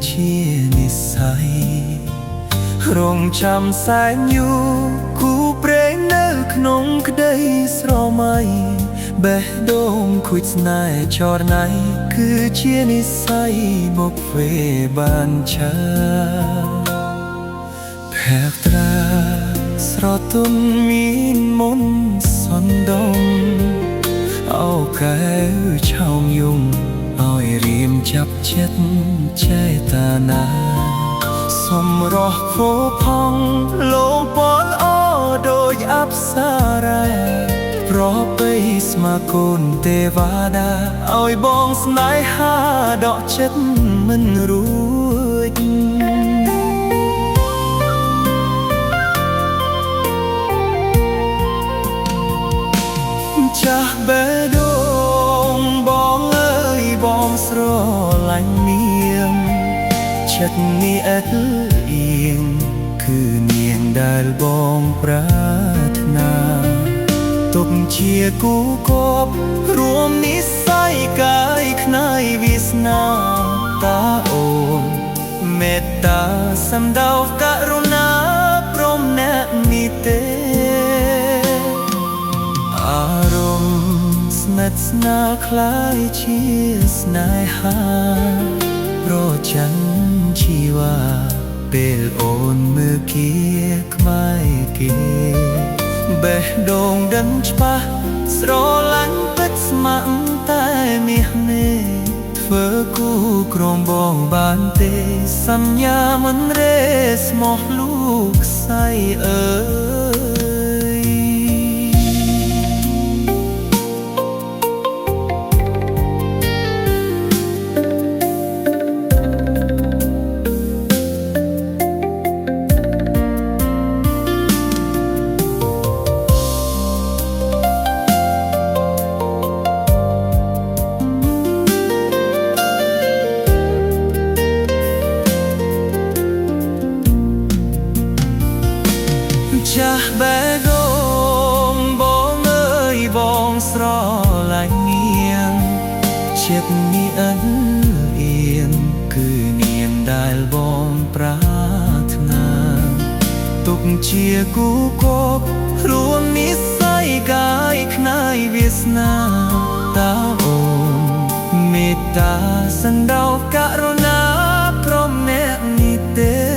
ជានិស្ស័យរងចាំសែនយូរគូព្រេងនៅក្នុងក្តីស្រមៃបេះដូងខូចស្នេហ៍ចរណៃគឺជានិស្ស័យមកវេបានឆាភក្ត្រាស្រទន់មានមុនសណ្ដងអោកែវឆោមយំឲ្យរៀមចាប់ចិត្តចេតាណាសម្រស់ផូផង់លោកពណ៌អដូចអប្សរាប្របីស្មាកូនទេវតាឲ្យបងស្នេហាដកចិត្តមិនរួចចាស់បេះដូងបងអើយបងស្រឡាញ់នាងចិត្តនេះអត់អៀងគឺនាងដែលបងប្រាថ្នាទុកជាគូគប់រួមនិស្ស័យកាយខ្នាយវាសនាតាអូនមេត្តាសម្ដៅករុណាព្រមអ្នកនេះទេអារម្មណ៍ស្និទ្ធស្នាលคล้ายជាស្នេហាប្រចាំជីវ៉ាពេលអូនមើលគៀក្បែរគេបេះដូងដឹងច្បាស់ស្រឡាញ់ពិតស្ម័គ្រតែមាសនេះធ្វើគូក្រំបងបានទេសញ្ញាមិនរេស្មោះលោកស្អីអើយចាស់បេះដូងបងអើយបងស្រឡាញ់នាងចិត្តនេះអត់អៀនគឺនាងដែលបងប្រាថ្នាទុកជាគូគប់រួមនិស្ស័យកាយខ្នាយវាសនាតាអូនមេត្តាសណ្ដៅករុណាព្រមអ្នកនេះទេ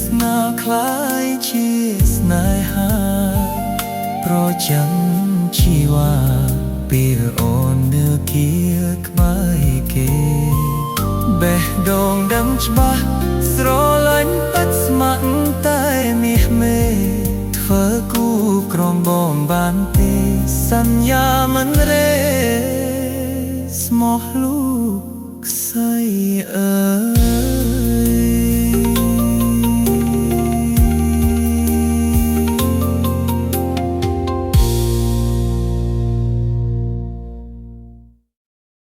ស្នាคล้ายជាស្នេហាប្រចាំជីវ៉ាពេលអូននៅគៀក្បែរគេបេះដូងដឹងច្បាស់ស្រឡាញ់ពិតស្ម័គ្រតែមាសមេធ្វើគូក្រំបងបានទេសញ្ញាមិនរេស្មោះលោកស្អីអើ